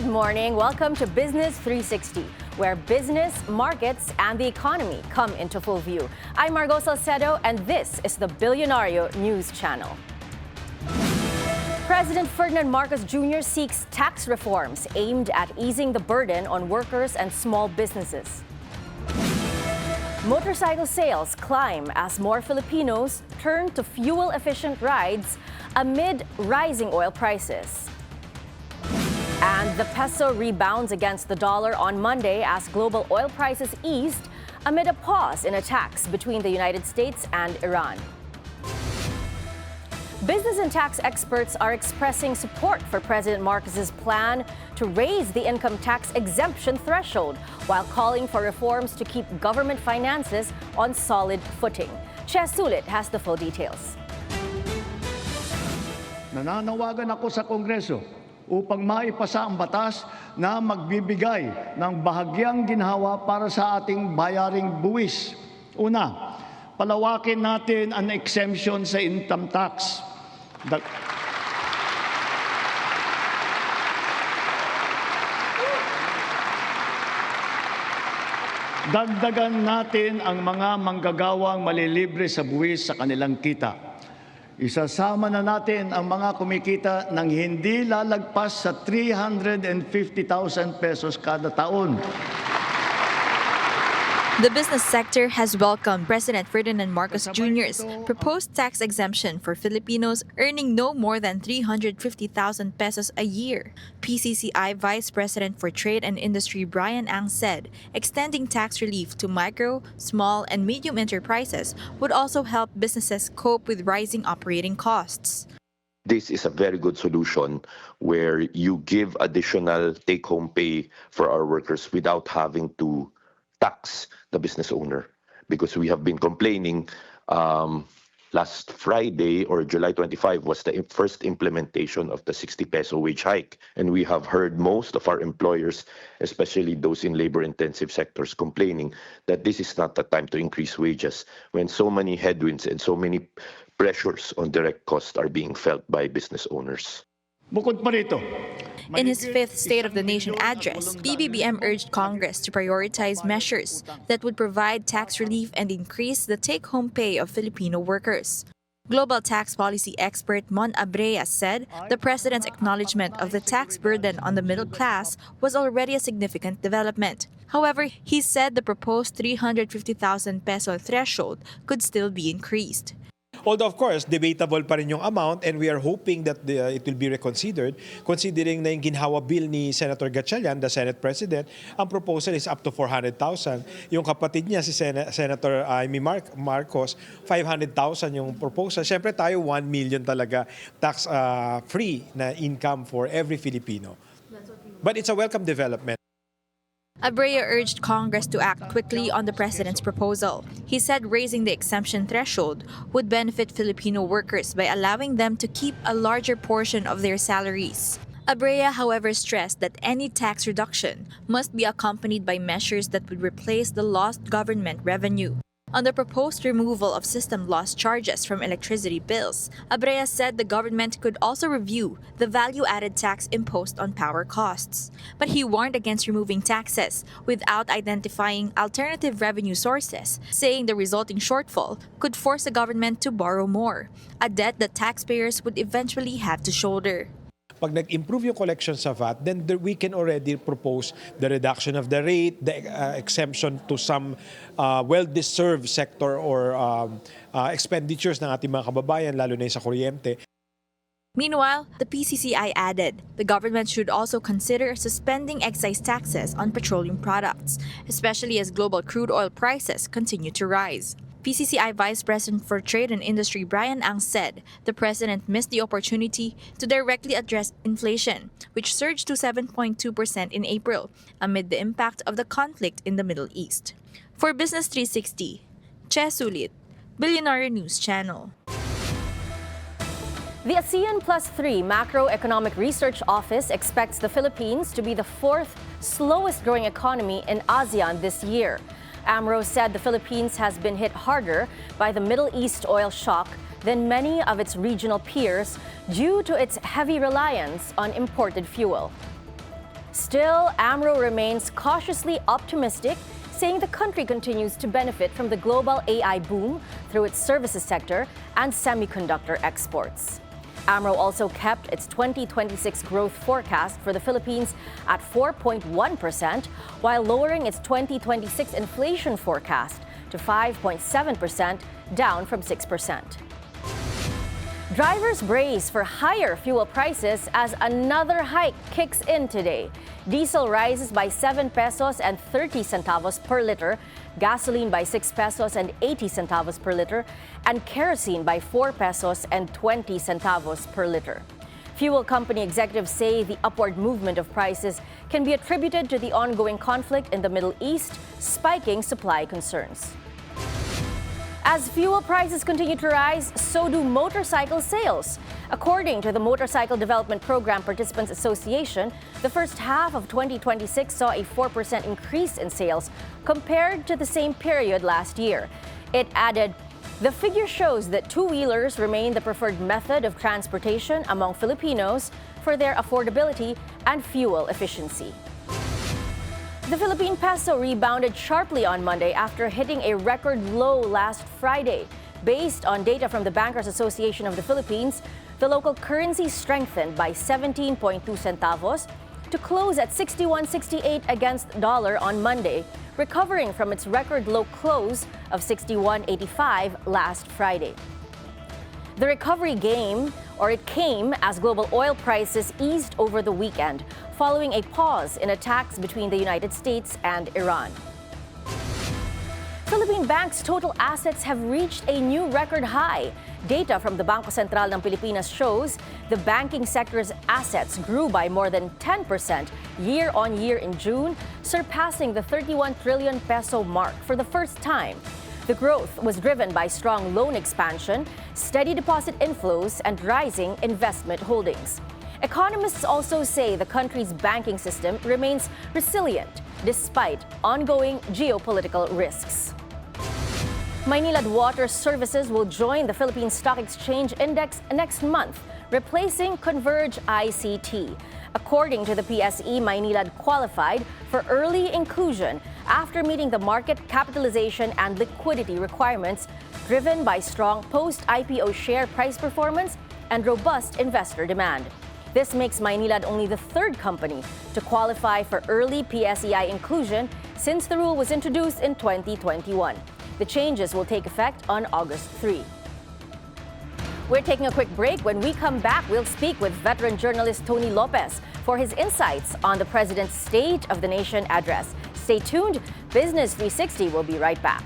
Good morning. Welcome to Business 360, where business, markets, and the economy come into full view. I'm Margot Salcedo, and this is the Billionario News Channel. President Ferdinand Marcos Jr. seeks tax reforms aimed at easing the burden on workers and small businesses. Motorcycle sales climb as more Filipinos turn to fuel-efficient rides amid rising oil prices. And the peso rebounds against the dollar on Monday as global oil prices eased amid a pause in attacks between the United States and Iran. Business and tax experts are expressing support for President Marcos's plan to raise the income tax exemption threshold while calling for reforms to keep government finances on solid footing. Ches Sulit has the full details. Nananawagan ako sa Kongreso upang maipasa ang batas na magbibigay ng bahagyang ginhawa para sa ating bayaring buwis. Una, palawakin natin ang exemption sa income tax. Dagdagan natin ang mga manggagawang malilibre sa buwis sa kanilang kita. Isasama na natin ang mga kumikita ng hindi lalagpas sa 350,000 pesos kada taon. The business sector has welcomed President Ferdinand Marcos Jr.'s proposed tax exemption for Filipinos earning no more than 350,000 pesos a year. PCCI Vice President for Trade and Industry Brian Ang said extending tax relief to micro, small, and medium enterprises would also help businesses cope with rising operating costs. This is a very good solution where you give additional take-home pay for our workers without having to tax the business owner, because we have been complaining. Last Friday or July 25 was the first implementation of the 60 peso wage hike, and we have heard most of our employers, especially those in labor-intensive sectors, complaining that this is not the time to increase wages when so many headwinds and so many pressures on direct costs are being felt by business owners. Bukod pa rito, in his fifth State of the Nation address, PBBM urged Congress to prioritize measures that would provide tax relief and increase the take-home pay of Filipino workers. Global tax policy expert Mon Abrea said the president's acknowledgement of the tax burden on the middle class was already a significant development. However, he said the proposed 350,000 peso threshold could still be increased. Although, of course, debatable pa rin yung amount, and we are hoping that it will be reconsidered, considering na yung ginhawa bill ni Senator Gatchalian, the Senate President, ang proposal is up to 400,000. Yung kapatid niya, si Senator Amy Marcos, 500,000 yung proposal. Siyempre tayo, 1 million talaga tax-free na income for every Filipino. But it's a welcome development. Abrea urged Congress to act quickly on the president's proposal. He said raising the exemption threshold would benefit Filipino workers by allowing them to keep a larger portion of their salaries. Abrea, however, stressed that any tax reduction must be accompanied by measures that would replace the lost government revenue. On the proposed removal of system loss charges from electricity bills, Abrea said the government could also review the value-added tax imposed on power costs. But he warned against removing taxes without identifying alternative revenue sources, saying the resulting shortfall could force the government to borrow more, a debt that taxpayers would eventually have to shoulder. Pag nag-improve yung collection sa VAT, then we can already propose the reduction of the rate, the exemption to some well-deserved sector or expenditures ng ating mga kababayan, lalo na yung sa kuryente. Meanwhile, the PCCI added the government should also consider suspending excise taxes on petroleum products, especially as global crude oil prices continue to rise. PCCI Vice President for Trade and Industry Brian Ang said the president missed the opportunity to directly address inflation, which surged to 7.2% in April amid the impact of the conflict in the Middle East. For Business 360, Ches Sulit, Billionaire News Channel. The ASEAN Plus 3 Macroeconomic Research Office expects the Philippines to be the fourth slowest growing economy in ASEAN this year. AMRO said the Philippines has been hit harder by the Middle East oil shock than many of its regional peers due to its heavy reliance on imported fuel. Still, AMRO remains cautiously optimistic, saying the country continues to benefit from the global AI boom through its services sector and semiconductor exports. AMRO also kept its 2026 growth forecast for the Philippines at 4.1%, while lowering its 2026 inflation forecast to 5.7%, down from 6%. Drivers brace for higher fuel prices as another hike kicks in today. Diesel rises by 7 pesos and 30 centavos per liter, gasoline by 6 pesos and 80 centavos per liter, and kerosene by 4 pesos and 20 centavos per liter. Fuel company executives say the upward movement of prices can be attributed to the ongoing conflict in the Middle East, spiking supply concerns. As fuel prices continue to rise, so do motorcycle sales. According to the Motorcycle Development Program Participants Association, the first half of 2026 saw a 4% increase in sales compared to the same period last year. It added, the figure shows that two-wheelers remain the preferred method of transportation among Filipinos for their affordability and fuel efficiency. The Philippine peso rebounded sharply on Monday after hitting a record low last Friday. Based on data from the Bankers Association of the Philippines, the local currency strengthened by 17.2 centavos to close at 61.68 against dollar on Monday, recovering from its record low close of 61.85 last Friday. The recovery came as global oil prices eased over the weekend, following a pause in attacks between the United States and Iran. Philippine banks' total assets have reached a new record high. Data from the Bangko Sentral ng Pilipinas shows the banking sector's assets grew by more than 10% year-on-year in June, surpassing the 31 trillion peso mark for the first time. The growth was driven by strong loan expansion, steady deposit inflows, and rising investment holdings. Economists also say the country's banking system remains resilient despite ongoing geopolitical risks. Maynilad Water Services will join the Philippine Stock Exchange Index next month, replacing Converge ICT. According to the PSE, Maynilad qualified for early inclusion after meeting the market capitalization and liquidity requirements driven by strong post-IPO share price performance and robust investor demand. This makes Maynilad only the third company to qualify for early PSEI inclusion since the rule was introduced in 2021. The changes will take effect on August 3. We're taking a quick break. When we come back, we'll speak with veteran journalist Tony Lopez for his insights on the President's State of the Nation address. Stay tuned. Business 360 will be right back.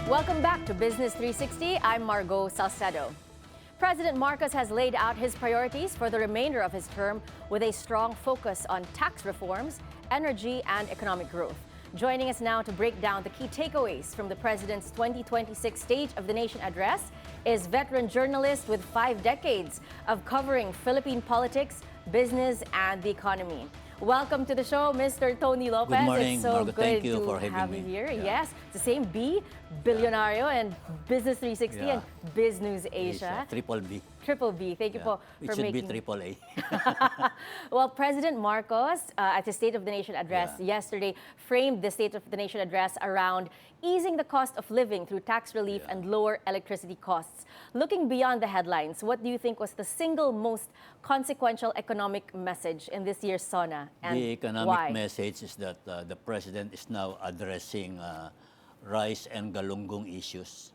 Welcome back to Business 360. I'm Margot Salcedo. President Marcos has laid out his priorities for the remainder of his term with a strong focus on tax reforms, energy, and economic growth. Joining us now to break down the key takeaways from the President's 2026 State of the Nation address is veteran journalist with 5 decades of covering Philippine politics, business, and the economy. Welcome to the show, Mr. Tony Lopez. Good morning, It's so Margo. good Thank you to for having have me. you here. Yeah. Yes, it's the same B, Billionario, and Business 360 Yeah. and Biz News Asia. Triple B. Triple B. Thank you Yeah. for It should making. be triple A. Well, President Marcos, at the State of the Nation address yesterday, framed the State of the Nation address around easing the cost of living through tax relief and lower electricity costs. Looking beyond the headlines, what do you think was the single most consequential economic message in this year's SONA, and The economic why? message is that the President is now addressing rice and galunggong issues.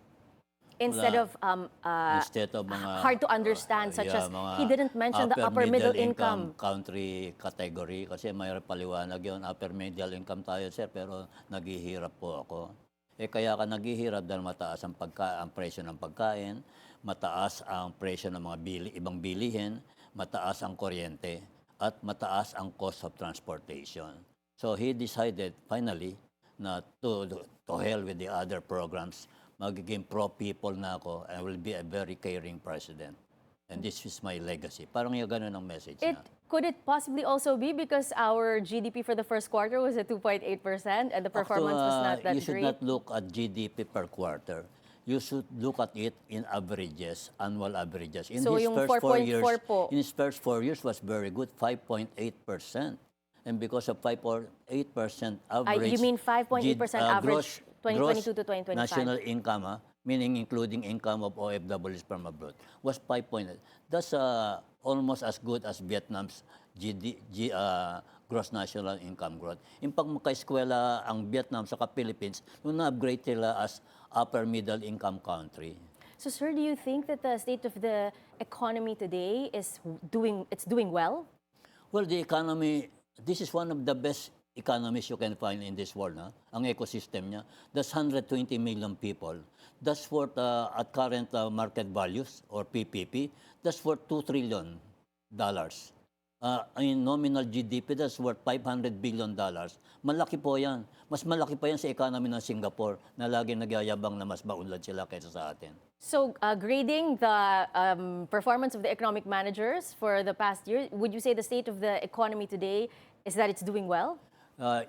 Instead Wala. of Instead of mga hard to understand, such as mga he didn't mention the upper middle income. country category kasi may paliwanag yun. Upper middle income tayo, sir, pero naghihirap po ako. Kaya ka naghihirap dahil mataas ang presyo ng pagkain, mataas ang presyo ng mga ibang bilihin, mataas ang kuryente, at mataas ang cost of transportation. So he decided finally na to hell with the other programs. Magiging pro-people na ako and will be a very caring president. And this is my legacy. Parang yung ganun ang message niya. Could it possibly also be because our GDP for the first quarter was at 2.8% and the performance was not that You should great? not look at GDP per quarter. You should look at it in averages, annual averages. In So his yung first 4 years, 4.4 po. in his first 4 years was very good, 5.8%. And because of 5.8% average, you mean 5.8% average 2022 to 2025? National income, meaning including income of OFWs from abroad, was 5.8. That's almost as good as Vietnam's gross national income growth. In pag makaeskwela ang Vietnam sa Philippines, nung na-upgrade sila as upper middle income country. So, sir, do you think that the state of the economy today is doing well? Well, the economy, this is one of the best economies you can find in this world. Ang ecosystem niya, that's 120 million people. That's worth, at current market values, or PPP, that's worth $2 trillion. In nominal GDP, that's worth $500 billion. Malaki po yan. Mas malaki pa yan sa economy ng Singapore na lagi nagyayabang na mas maunlad sila kaysa sa atin. So, grading the performance of the economic managers for the past year, would you say the state of the economy today is that it's doing well?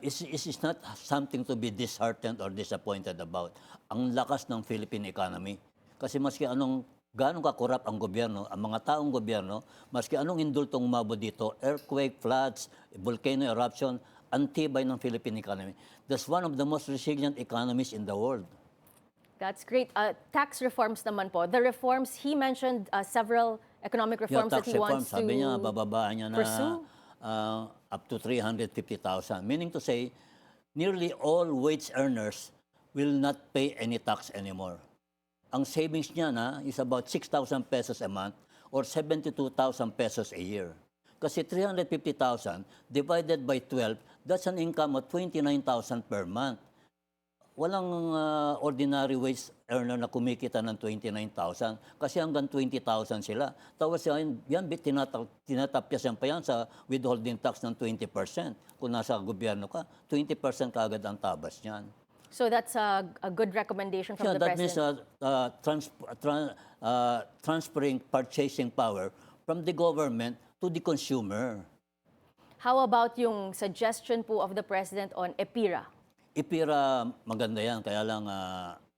It's not something to be disheartened or disappointed about. Ang lakas ng Philippine economy. Kasi maski anong gaano kakurap ang gobyerno, ang mga taong gobyerno, maski anong indultong umabot dito, earthquake, floods, volcano eruption, antibay ng Philippine economy. That's one of the most resilient economies in the world. That's great. Tax reforms naman po. The reforms, he mentioned several economic reforms that Tax he wants reform, sabi niya, to bababaan niya na pursue. Up to 350,000. Meaning to say, nearly all wage earners will not pay any tax anymore. Ang savings niya is about 6,000 pesos a month or 72,000 pesos a year. Kasi 350,000 divided by 12, that's an income of 29,000 per month. Walang ordinary wage earner na kumikita ng 29,000 kasi hanggang 20,000 sila. Tapos yan tinatapyasan pa yan sa withholding tax ng 20%. Kung nasa gobyerno ka, 20% kaagad ang tabas niyan. So that's a good recommendation from the That president. means transferring purchasing power from the government to the consumer. How about yung suggestion po of the president on EPIRA? IPIRA, maganda yan, kaya lang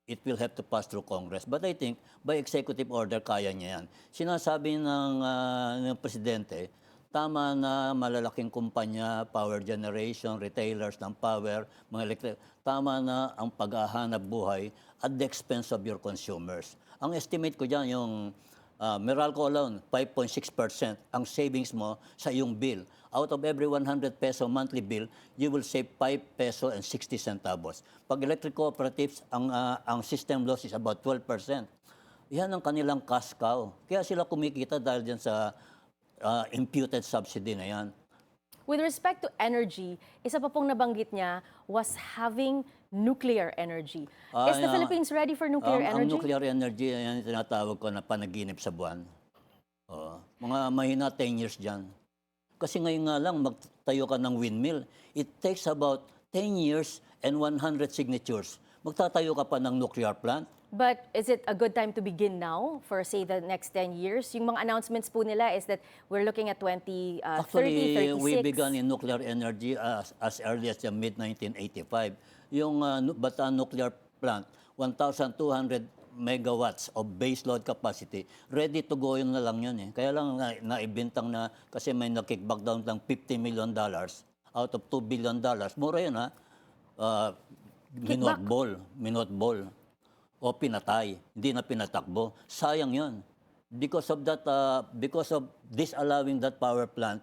it will have to pass through Congress. But I think by executive order, kaya niya yan. Sinasabi ng presidente, tama na malalaking kumpanya, power generation, retailers ng power, mga electric, tama na ang paghahanap buhay at the expense of your consumers. Ang estimate ko dyan, yung Meralco alone, 5.6% ang savings mo sa iyong bill. Out of every 100 peso monthly bill, you will save 5 peso and 60 centavos. Pag electric cooperatives, ang system loss is about 12%. Yan ang kanilang cash cow. Kaya sila kumikita dahil dyan sa imputed subsidy na yan. With respect to energy, isa pa pong nabanggit niya was having nuclear energy. Is the Philippines ready for nuclear Ang energy? nuclear energy, yan yung tinatawag ko na panaginip sa buwan. Mga mahina 10 years dyan. Kasi ngayon nga lang, magtayo ka ng windmill. It takes about 10 years and 100 signatures. Magtatayo ka pa ng nuclear plant. But is it a good time to begin now for, say, the next 10 years? Yung mga announcements po nila is that we're looking at 2030, Actually, 36. we began in nuclear energy as early as the mid-1985. Yung Bataan nuclear plant, 1,200 megawatts of baseload capacity, ready to go yun na lang yun. Kaya lang naibintang na kasi may na-kickback down ng $50 million out of $2 billion. Mura yun minotball. O pinatay, hindi na pinatakbo. Sayang yun. Because of disallowing that power plant,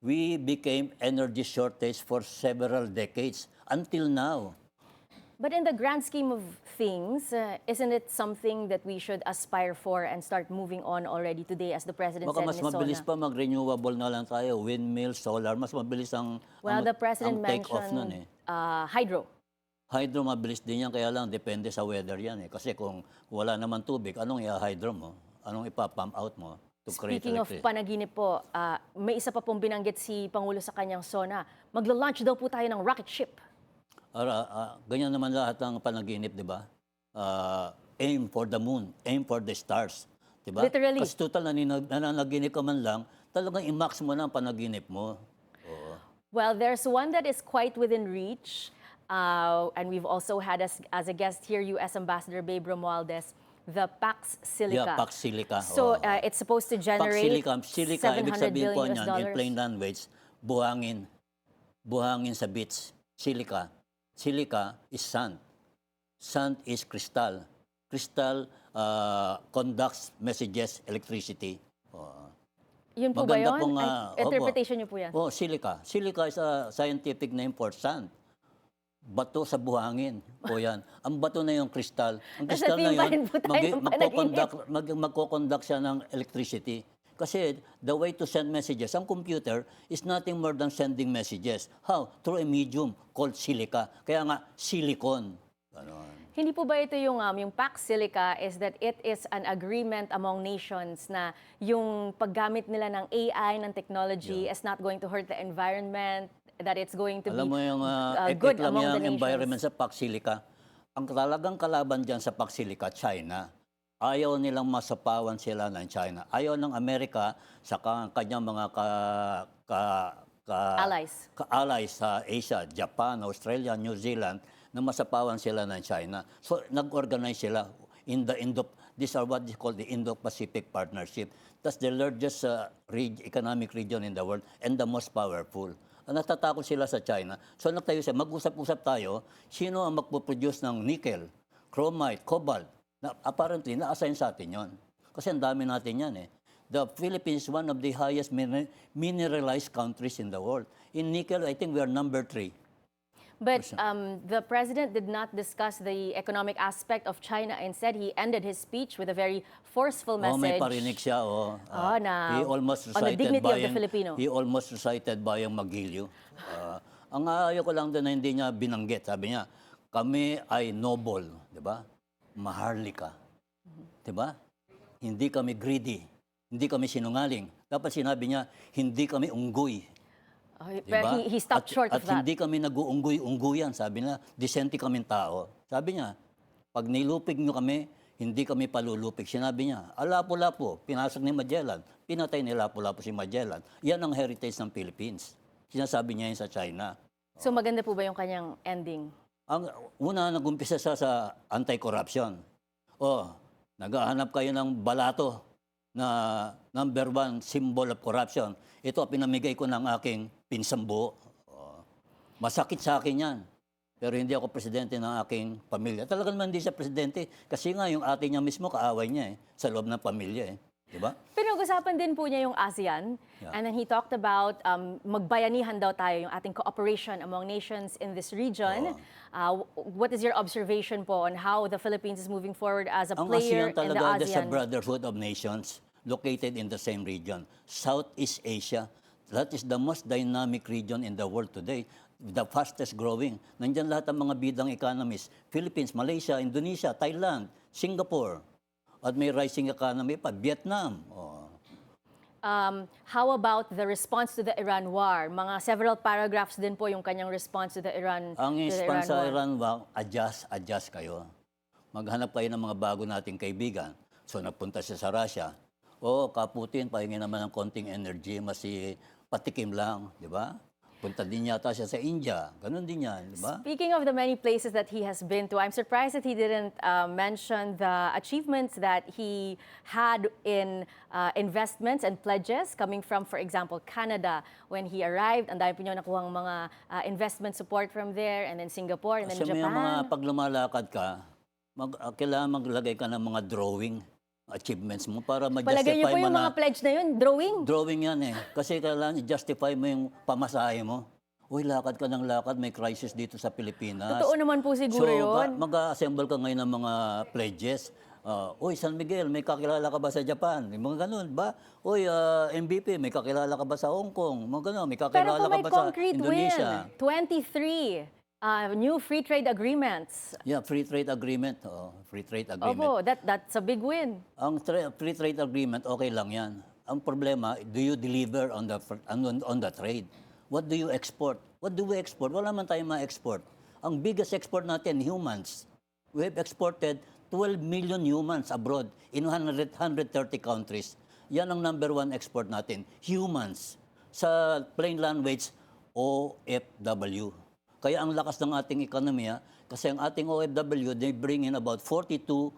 we became energy shortage for several decades until now. But in the grand scheme of things, isn't it something that we should aspire for and start moving on already today, as the president Baka said, mas Ms. Sona? mabilis pa mag-renewable na lang tayo, windmill, solar, mas mabilis ang Well, the president take-off nun mentioned hydro. Hydro mabilis din yan, kaya lang depende sa weather yan. Kasi kung wala naman tubig, anong i-hydro mo? Anong ipa-pump out mo? to create Speaking of electricity. panaginip po, may isa pa pong binanggit si Pangulo sa kanyang SONA. Magla-launch daw po tayo ng rocket ship. Ganyan naman lahat ng panaginip, di ba? Aim for the moon, aim for the stars. Di ba? Literally. Kasi total nananaginip ka man lang, talagang i-max mo na ang panaginip mo. Well, there's one that is quite within reach. And we've also had as a guest here, U.S. Ambassador Babe Romualdez, the Pax Silica. Yeah, Pax Silica. So it's supposed to Pax generate Silica, ibig 700 sabihin po billion niyan, US in dollars. plain language, buhangin sa beach. Silica. Silica is sand. Sand is crystal. Crystal conducts messages, electricity. Yun po ba Maganda yun? pong, Interpretation niyo po yan? Silica. Silica is a scientific name for sand. Bato sa buhangin. O yan. Ang bato na yung crystal. Ang Nasa crystal na team pa yun, rin po tayo ng panaginip. magkoconduct siya ng electricity. Kasi the way to send messages, ang computer is nothing more than sending messages. How? Through a medium called silica. Kaya nga, silicon. Ganon. Hindi po ba ito yung Pax Silica is that it is an agreement among nations na yung paggamit nila ng AI, ng technology is not going to hurt the environment, that it's going to Alam mo be yung good lang among the yung nations. environment sa Pax Silica. Ang talagang kalaban dyan sa Pax Silica, China. Ayaw nilang masapawan sila ng China. Ayaw ng Amerika sa kanyang mga allies sa Asia, Japan, Australia, New Zealand, na masapawan sila ng China. So nag-organize sila in the these are what is called the Indo-Pacific Partnership. That's the largest economic region in the world and the most powerful. Natatakot sila sa China. So nagtayo sila, mag-usap-usap tayo, sino ang magpo-produce ng nickel, chromite, cobalt. Na apparently, na-assign sa atin yon. Kasi ang dami natin yan eh. The Philippines is one of the highest mineralized countries in the world. In nickel, I think we are number 3. But the president did not discuss the economic aspect of China. Instead, he ended his speech with a very forceful May message. parinig siya. na He almost on the recited dignity of the Bayang- Filipino. He almost recited Bayang Magilyo. Ang ayaw ko lang din na hindi niya binanggit. Sabi niya, kami ay noble, di ba? Maharlika. Di ba? Hindi kami greedy. Hindi kami sinungaling. Dapat sinabi niya, hindi kami unggoy. Pero he stopped short At of that. hindi kami nag-uunggoy-unggoyan. Sabi na, disente kaming tao. Sabi niya, pag nilupig nyo kami, hindi kami palulupig. Sinabi niya, Lapu-Lapu, pinasok ni Magellan. Pinatay ni Lapu-Lapu si Magellan. Yan ang heritage ng Philippines. Sinasabi niya yun sa China. So maganda po ba yung kanyang ending? Ang una, nag-umpisa siya sa anti-corruption. Naghahanap kayo ng balato na number 1 symbol of corruption. Ito, pinamigay ko ng aking pinsang buo. Masakit sa akin yan. Pero hindi ako presidente ng aking pamilya. Talaga naman hindi siya presidente. Kasi nga, yung ate niya mismo, kaaway niya sa loob ng pamilya. Diba? Pinag-usapan din po niya yung ASEAN. Yeah. And then he talked about magbayanihan daw tayo, yung ating cooperation among nations in this region. What is your observation po on how the Philippines is moving forward as a Ang ASEAN player in the talaga is a ASEAN? brotherhood of nations located in the same region. Southeast Asia, that is the most dynamic region in the world today. The fastest growing. Nandiyan lahat ng mga bidang economies. Philippines, Malaysia, Indonesia, Thailand, Singapore. At may rising economy pa, Vietnam. How about the response to the Iran war? Mga several paragraphs din po yung kanyang response to the Iran Ang to the response sa war. Iran, adjust kayo. Maghanap kayo ng mga bago nating kaibigan. So napunta siya sa Russia. Kaputin, pahingin naman ng konting energy, patikim lang, di ba? Punta din yata siya sa India. Ganon din yan, di ba? Speaking of the many places that he has been to, I'm surprised that he didn't mention the achievements that he had in investments and pledges coming from, for example, Canada. When he arrived, ang dami po niyo nakuhang mga investment support from there, and then Singapore, and then Kasi may mga Japan. pag lumalakad ka, kailangan maglagay ka ng mga drawing achievements mo para Palagay ma-justify niyo po mo yung mga na pledge na yun, drawing. drawing yan eh. Kasi kailangan i-justify mo yung pamasahe mo. Uy, lakad ka ng lakad, may crisis dito sa Pilipinas. Totoo naman po siguro yun. Mag-assemble ka ngayon ng mga pledges. Uy, San Miguel, may kakilala ka ba sa Japan? Mga ganun ba? Uy, MVP, may kakilala ka ba sa Hong Kong? Mga ganun, may Pero kakilala po ka may ba sa concrete Indonesia? win. 23 new free trade agreements. Yeah, free trade agreement. Free trade agreement. Opo, that's a big win. Ang free trade agreement, okay lang yan. ang problema, do you deliver on the trade? What do you export? What do we export? Wala man tayong ma-export. Ang biggest export natin, humans. We have exported 12 million humans abroad in 130 countries. Yan ang number one export natin, humans. Sa plain language, OFW. Kaya ang lakas ng ating ekonomiya, kasi ang ating OFW, they bring in about $42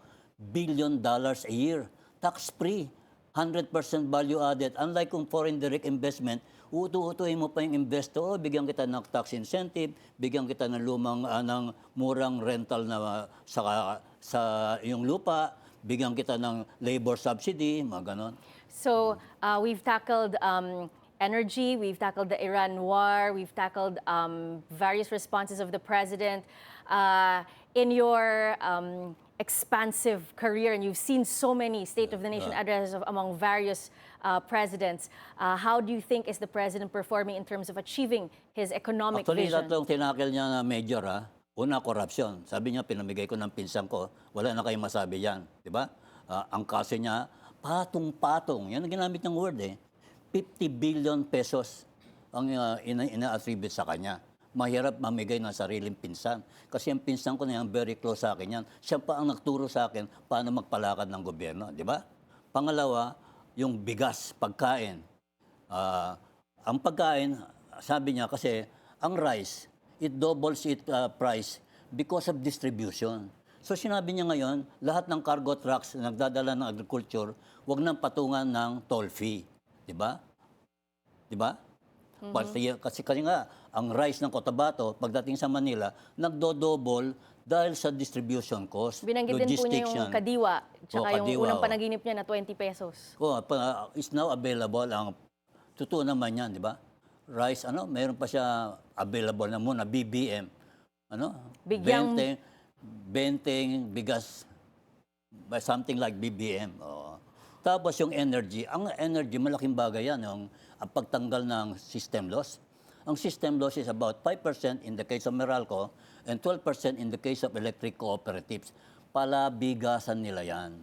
billion a year. Tax-free, 100% value added. Unlike kung foreign direct investment, uutu-utuin mo pa yung investor, bigyan kita ng tax incentive, bigyan kita ng ng murang rental na sa yung lupa, bigyan kita ng labor subsidy, mga ganon. So we've tackled energy, we've tackled the Iran war, we've tackled various responses of the president. In your expansive career, and you've seen so many State of the Nation addresses among various presidents, how do you think is the president performing in terms of achieving his economic Actually, vision? tatlong tinakil niya na major, ha? Una, corruption. Sabi niya, pinamigay ko ng pinsan ko. Wala na kayong masabi yan. Di ba? Ang kaso niya, patong-patong. Yan ang ginamit niyang word, eh. 50 billion pesos ang ina-attribute sa kanya. Mahirap mamigay ng sariling pinsan. Kasi ang pinsan ko na yan, very close sa akin yan. Siya pa ang nagturo sa akin paano magpalakad ng gobyerno. Di ba? Pangalawa, yung bigas, pagkain. Ang pagkain, sabi niya kasi, ang rice, it doubles its price because of distribution. So sinabi niya ngayon, lahat ng cargo trucks na nagdadala ng agriculture, wag nang patungan ng toll fee. Di ba? Di ba? Kasi nga, ang rice ng Cotabato, pagdating sa Manila, nagdo-double dahil sa distribution cost. Binanggit din po niya yung kadiwa, tsaka yung kadiwa, unang panaginip niya na 20 pesos. It's now available. Ang totoo naman yan, di ba? Rice, mayroon pa siya available na muna, BBM. Bigyang... 20 bigas, by something like BBM. Tapos yung energy, ang energy, malaking bagay yan, yung ang pagtanggal ng system loss. Ang system loss is about 5% in the case of Meralco and 12% in the case of electric cooperatives. Palabigasan nila yan.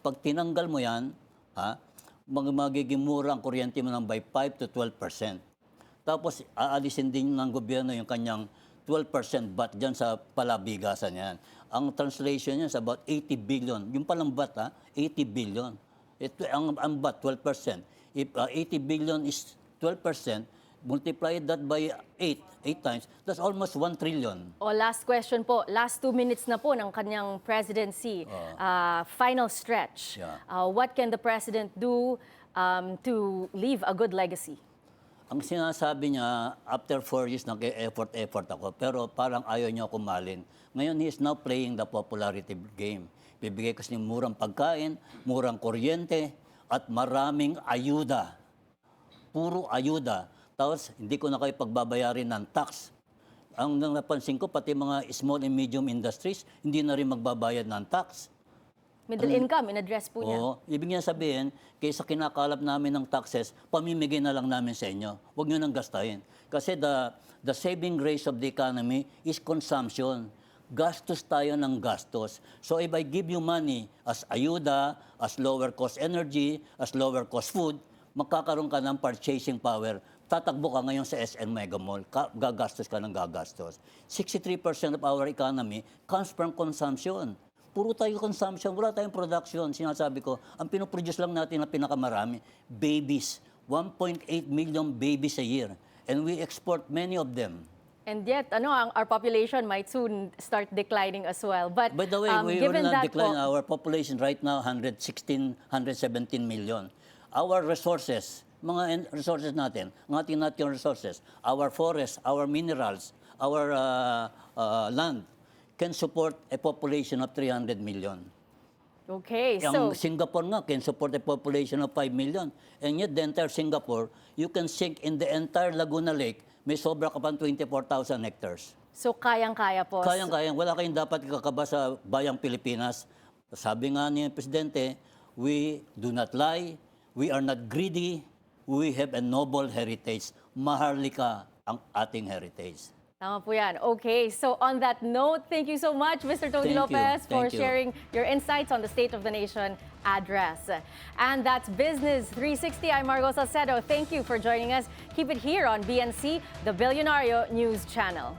Pag tinanggal mo yan, magiging mura ang kuryente mo ng by 5 to 12%. Tapos aalisin din ng gobyerno yung kanyang 12% VAT dyan sa palabigasan yan. Ang translation niya is about 80 billion. Yung palang VAT, 80 billion. Ang VAT, 12%. If 80 billion is 12%, multiply that by 8 times, that's almost 1 trillion. Last question po. Last 2 minutes na po ng kanyang presidency. Final stretch. Yeah. What can the president do to leave a good legacy? Ang sinasabi niya, after 4 years, nag-effort ako, pero parang ayaw niya kumalin. Ngayon, he is now playing the popularity game. Bibigay kasi ng murang pagkain, murang kuryente, at maraming ayuda. Puro ayuda. Tapos, hindi ko na kayo pagbabayarin ng tax. Ang napansin ko, pati mga small and medium industries, hindi na rin magbabayad ng tax. Middle income, in-address po niya. Oo. Ibig niya sabihin, kaysa kinakalap namin ng taxes, pamimigay na lang namin sa inyo. Huwag nyo nang gastahin. Kasi the saving grace of the economy is consumption. Gastos tayo ng gastos. So if I give you money as ayuda, as lower cost energy, as lower cost food, magkakaroon ka ng purchasing power. Tatakbo ka ngayon sa SM Mega Mall, gagastos ka ng gagastos. 63% of our economy comes from consumption. Puro tayo consumption, wala tayong production. Sinasabi ko, ang pinoproduce lang natin na pinakamarami, babies. 1.8 million babies a year. And we export many of them. And yet, our population might soon start declining as well. But by the way, we will given not that decline. po, Our population right now, 117 million. Our resources, mga resources natin, ang ating natural resources, our forests, our minerals, our land, can support a population of 300 million. okay, Ang so Singapore nga can support a population of 5 million. And yet, the entire Singapore, you can sink in the entire Laguna Lake, may sobra ka pang 24,000 hectares. kayang-kaya po. Kayang-kayang. Wala kayong dapat kakaba sa bayang Pilipinas. Sabi nga ni Presidente, we do not lie, we are not greedy, we have a noble heritage. Maharlika ang ating heritage. Tama po yan. Okay, so on that note, thank you so much, Mr. Tony Thank you. Lopez, for Thank you. sharing your insights on the State of the Nation address. And that's Business 360. I'm Margo Salcedo. Thank you for joining us. Keep it here on BNC, the Billionario News Channel.